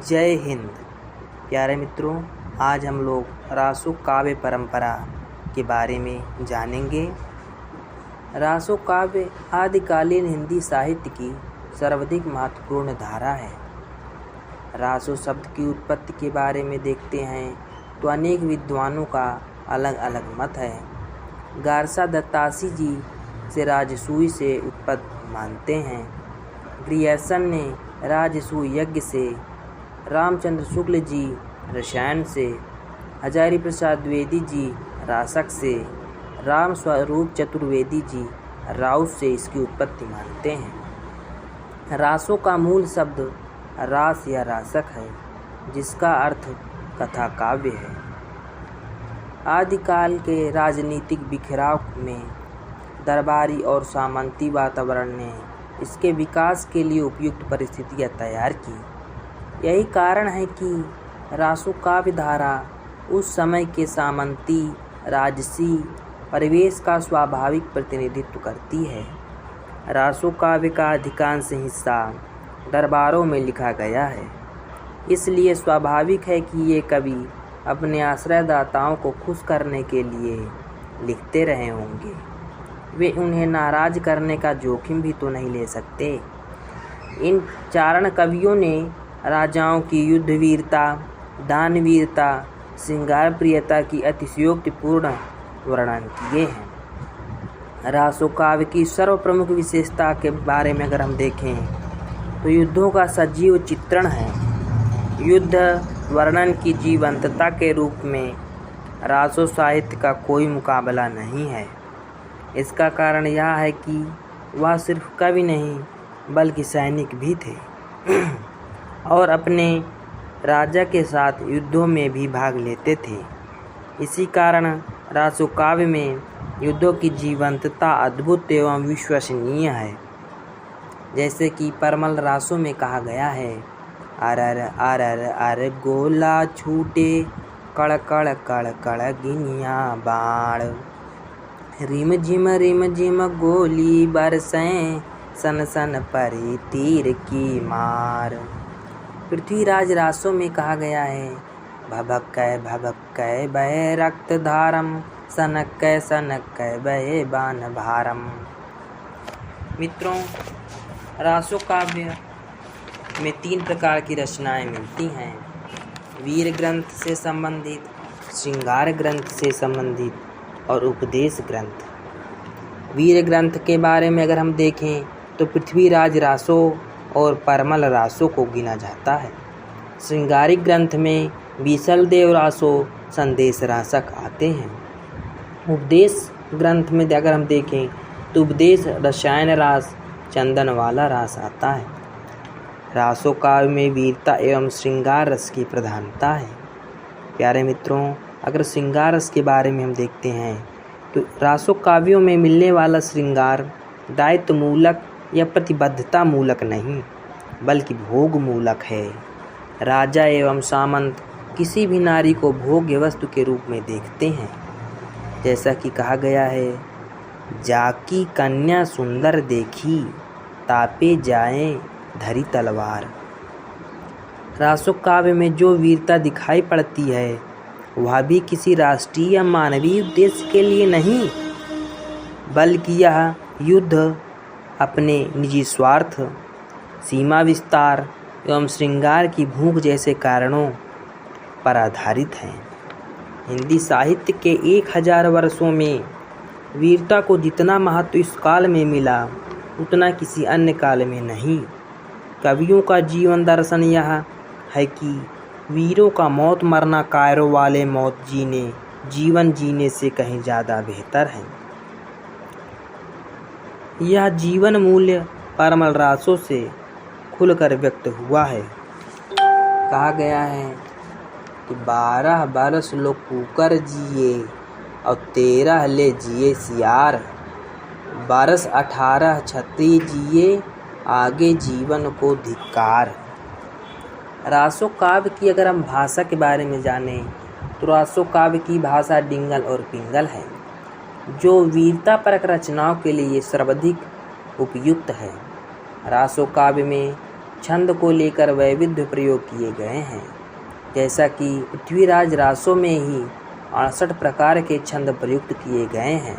जय हिंद। प्यारे मित्रों, आज हम लोग रासो काव्य परंपरा के बारे में जानेंगे। रासो काव्य आदिकालीन हिंदी साहित्य की सर्वाधिक महत्वपूर्ण धारा है। रासो शब्द की उत्पत्ति के बारे में देखते हैं तो अनेक विद्वानों का अलग अलग मत है। गारसा दत्तासी जी से राजसूय से उत्पत्ति मानते हैं। ग्रियर्सन ने राजसूय यज्ञ से, रामचंद्र शुक्ल जी रसायन से, हजारी प्रसाद द्विवेदी जी रासक से, राम स्वरूप चतुर्वेदी जी राउत से इसकी उत्पत्ति मानते हैं। रासों का मूल शब्द रास या रासक है, जिसका अर्थ कथा काव्य है। आदिकाल के राजनीतिक बिखराव में दरबारी और सामंती वातावरण ने इसके विकास के लिए उपयुक्त परिस्थितियां तैयार की। यही कारण है कि रासो काव्य धारा उस समय के सामंती राजसी परिवेश का स्वाभाविक प्रतिनिधित्व करती है। रासो काव्य का अधिकांश हिस्सा दरबारों में लिखा गया है, इसलिए स्वाभाविक है कि ये कवि अपने आश्रयदाताओं को खुश करने के लिए लिखते रहे होंगे। वे उन्हें नाराज करने का जोखिम भी तो नहीं ले सकते। इन चारण कवियों ने राजाओं की युद्ध वीरता, दानवीरता, श्रृंगार प्रियता की अतिशयोक्तिपूर्ण वर्णन किए हैं। रासो काव्य की सर्वप्रमुख विशेषता के बारे में अगर हम देखें तो युद्धों का सजीव चित्रण है। युद्ध वर्णन की जीवंतता के रूप में रासो साहित्य का कोई मुकाबला नहीं है। इसका कारण यह है कि वह सिर्फ कवि नहीं बल्कि सैनिक भी थे और अपने राजा के साथ युद्धों में भी भाग लेते थे। इसी कारण रासो काव्य में युद्धों की जीवंतता अद्भुत एवं विश्वसनीय है। जैसे कि परमल रासों में कहा गया है, अरर अरर अर गोला छूटे, कड़ कड़ कड़ कड़ गिनिया बाण, रिम झिम गोली बरसें, सन सन परी तीर की मार। पृथ्वीराज रासों में कहा गया है, भभक्कै बहे रक्त धारम, सनक्कै बहे बाण भारम। मित्रों, रासो काव्य में 3 प्रकार की रचनाएं मिलती हैं: वीर ग्रंथ से संबंधित, श्रृंगार ग्रंथ से संबंधित और उपदेश ग्रंथ। वीर ग्रंथ के बारे में अगर हम देखें तो पृथ्वीराज रासो और परमल रासो को गिना जाता है। श्रृंगारिक ग्रंथ में बीसलदेव रासो, संदेश रासक आते हैं। उपदेश ग्रंथ में अगर हम देखें तो उपदेश रसायन रास, चंदनवाला रास आता है। रासो काव्य में वीरता एवं श्रृंगार रस की प्रधानता है। प्यारे मित्रों, अगर श्रृंगार रस के बारे में हम देखते हैं तो रासो काव्यों में मिलने वाला श्रृंगार दायित्व मूलक या प्रतिबद्धता मूलक नहीं बल्कि भोग मूलक है। राजा एवं सामंत किसी भी नारी को भोग्य वस्तु के रूप में देखते हैं। जैसा कि कहा गया है, जाकी कन्या सुंदर देखी, तापे जाए धरी तलवार। रासो काव्य में जो वीरता दिखाई पड़ती है वह भी किसी राष्ट्रीय या मानवीय उद्देश्य के लिए नहीं बल्कि यह युद्ध, अपने निजी स्वार्थ, सीमा विस्तार एवं श्रृंगार की भूख जैसे कारणों पर आधारित है। हिंदी साहित्य के 1000 वर्षों में वीरता को जितना महत्व इस काल में मिला उतना किसी अन्य काल में नहीं। कवियों का जीवन दर्शन यह है कि वीरों का मौत मरना कायरों वाले जीवन जीने से कहीं ज़्यादा बेहतर है। यह जीवन मूल्य परमल रासों से खुलकर व्यक्त हुआ है। कहा गया है कि 12 बरस लोग कुकर जिए और 13 ले जिए सियार, बरस 18 छत्री जिए, आगे जीवन को धिक्कार। रासो काव्य की अगर हम भाषा के बारे में जानें तो रासो काव्य की भाषा डिंगल और पिंगल है, जो वीरता परक रचनाओं के लिए सर्वाधिक उपयुक्त है। रासो काव्य में छंद को लेकर वैविध्य प्रयोग किए गए हैं, जैसा कि पृथ्वीराज रासों में ही 68 प्रकार के छंद प्रयुक्त किए गए हैं।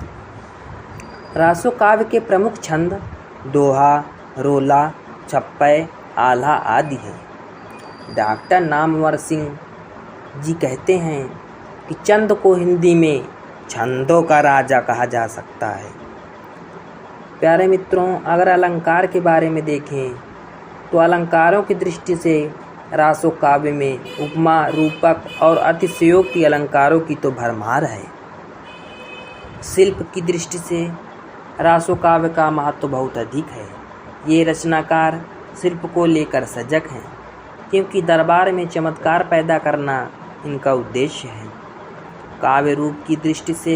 रासो काव्य के प्रमुख छंद दोहा, रोला, छप्पय, आल्हा आदि हैं। डॉक्टर नामवर सिंह जी कहते हैं कि चंद को हिंदी में छंदों का राजा कहा जा सकता है। प्यारे मित्रों, अगर अलंकार के बारे में देखें तो अलंकारों की दृष्टि से रासो काव्य में उपमा, रूपक और अतिशयोक्ति अलंकारों की तो भरमार है। शिल्प की दृष्टि से रासो काव्य का महत्व बहुत अधिक है। ये रचनाकार शिल्प को लेकर सजग हैं, क्योंकि दरबार में चमत्कार पैदा करना इनका उद्देश्य है। काव्य रूप की दृष्टि से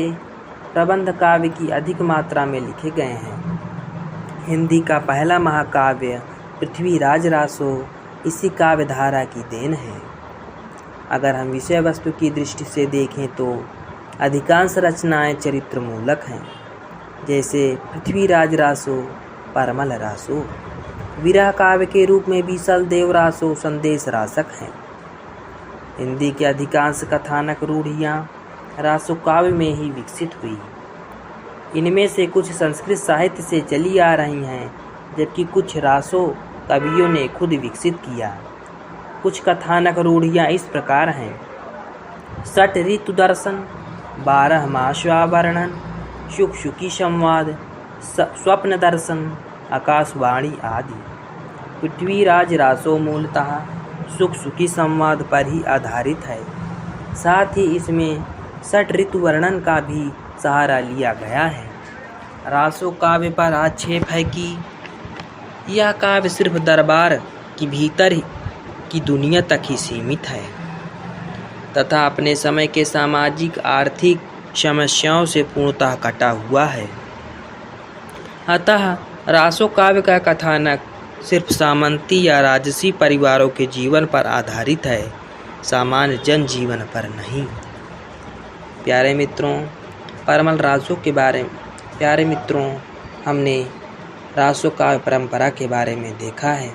प्रबंध काव्य की अधिक मात्रा में लिखे गए हैं। हिंदी का पहला महाकाव्य पृथ्वीराज रासो इसी काव्य धारा की देन है। अगर हम विषय वस्तु की दृष्टि से देखें तो अधिकांश रचनाएं चरित्र मूलक हैं, जैसे पृथ्वीराज रासो, परमल रासो। विरह काव्य के रूप में बीसल देव रासो संदेश रासक हैं। हिंदी के अधिकांश कथानक रूढ़ियाँ रासो काव्य में ही विकसित हुई। इनमें से कुछ संस्कृत साहित्य से चली आ रही हैं, जबकि कुछ रासो कवियों ने खुद विकसित किया। कुछ कथानक रूढ़ियाँ इस प्रकार हैं: षट ऋतु दर्शन, 12 मासवावर्णन, सुख सुखी संवाद, स्वप्न दर्शन, आकाशवाणी आदि। पृथ्वीराज रासो मूलतः सुख सुखी संवाद पर ही आधारित है। साथ ही इसमें षट ऋतु वर्णन का भी सहारा लिया गया है। रासो काव्य पर आक्षेप है कि यह काव्य सिर्फ दरबार की भीतर की दुनिया तक ही सीमित है तथा अपने समय के सामाजिक आर्थिक समस्याओं से पूर्णतः कटा हुआ है। अतः रासो काव्य का कथानक सिर्फ सामंती या राजसी परिवारों के जीवन पर आधारित है, सामान्य जनजीवन पर नहीं। प्यारे मित्रों, परमल रासो के बारे में हमने रासो काव्य परंपरा के बारे में देखा है,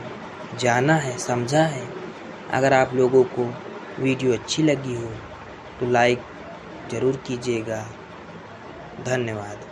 जाना है, समझा है। अगर आप लोगों को वीडियो अच्छी लगी हो तो लाइक ज़रूर कीजिएगा। धन्यवाद।